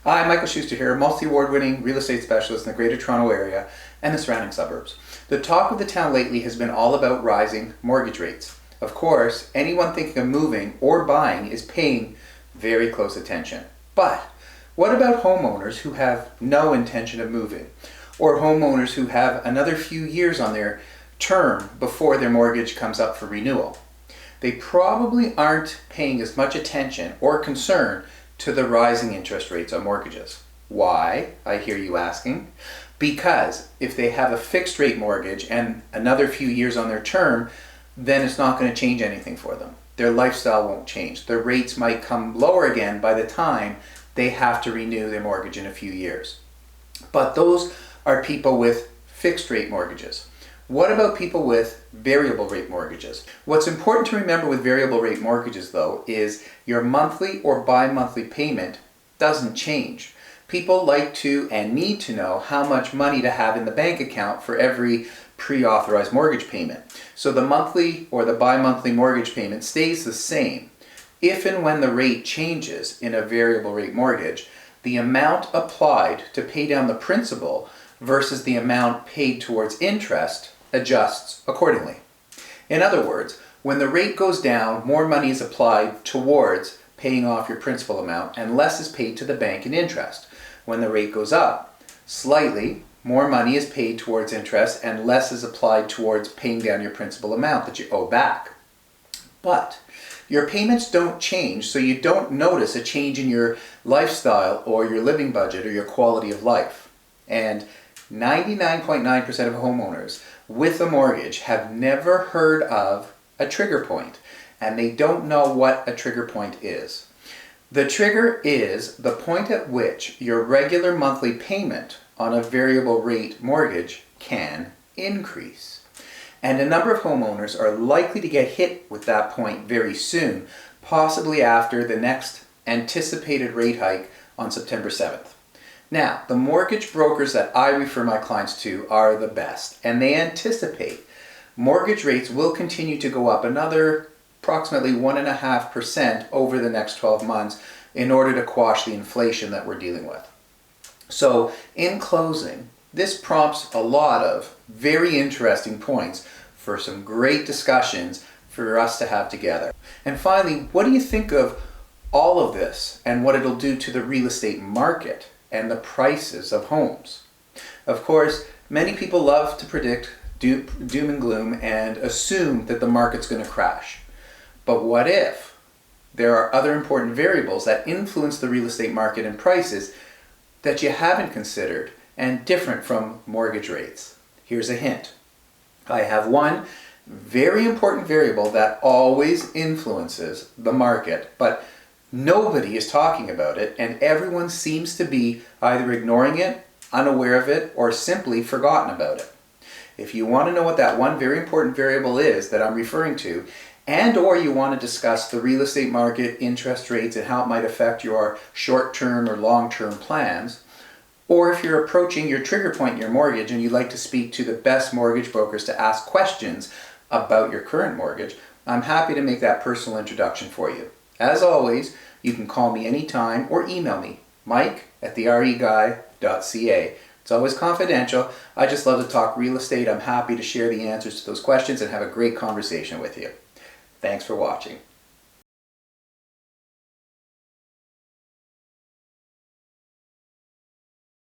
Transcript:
Hi, Michael Shuster here, multi-award-winning real estate specialist in the Greater Toronto Area and the surrounding suburbs. The talk of the town lately has been all about rising mortgage rates. Of course, anyone thinking of moving or buying is paying very close attention. But what about homeowners who have no intention of moving? Or homeowners who have another few years on their term before their mortgage comes up for renewal? They probably aren't paying as much attention or concern to the rising interest rates on mortgages. Why, I hear you asking? Because if they have a fixed rate mortgage and another few years on their term, then it's not going to change anything for them. Their lifestyle won't change. Their rates might come lower again by the time they have to renew their mortgage in a few years. But those are people with fixed rate mortgages. What about people with variable rate mortgages? What's important to remember with variable rate mortgages, though, is your monthly or bi-monthly payment doesn't change. People like to and need to know how much money to have in the bank account for every pre-authorized mortgage payment. So the monthly or the bi-monthly mortgage payment stays the same. If and when the rate changes in a variable rate mortgage, the amount applied to pay down the principal versus the amount paid towards interest adjusts accordingly. In other words, when the rate goes down, more money is applied towards paying off your principal amount and less is paid to the bank in interest. When the rate goes up slightly, more money is paid towards interest and less is applied towards paying down your principal amount that you owe back. But your payments don't change, so you don't notice a change in your lifestyle or your living budget or your quality of life. And 99.9% of homeowners with a mortgage have never heard of a trigger point, and they don't know what a trigger point is. The trigger is the point at which your regular monthly payment on a variable rate mortgage can increase. And a number of homeowners are likely to get hit with that point very soon, possibly after the next anticipated rate hike on September 7th. Now, the mortgage brokers that I refer my clients to are the best, and they anticipate mortgage rates will continue to go up another approximately 1.5% over the next 12 months in order to quash the inflation that we're dealing with. So, in closing, this prompts a lot of very interesting points for some great discussions for us to have together. And finally, what do you think of all of this and what it'll do to the real estate market and the prices of homes? Of course, many people love to predict doom and gloom and assume that the market's going to crash. But what if there are other important variables that influence the real estate market and prices that you haven't considered and different from mortgage rates? Here's a hint. I have one very important variable that always influences the market, but nobody is talking about it, and everyone seems to be either ignoring it, unaware of it, or simply forgotten about it. If you want to know what that one very important variable is that I'm referring to, and or you want to discuss the real estate market, interest rates, and how it might affect your short-term or long-term plans, or if you're approaching your trigger point in your mortgage and you'd like to speak to the best mortgage brokers to ask questions about your current mortgage, I'm happy to make that personal introduction for you. As always, you can call me anytime or email me, mike@TheREguy.ca. It's always confidential. I just love to talk real estate. I'm happy to share the answers to those questions and have a great conversation with you. Thanks for watching.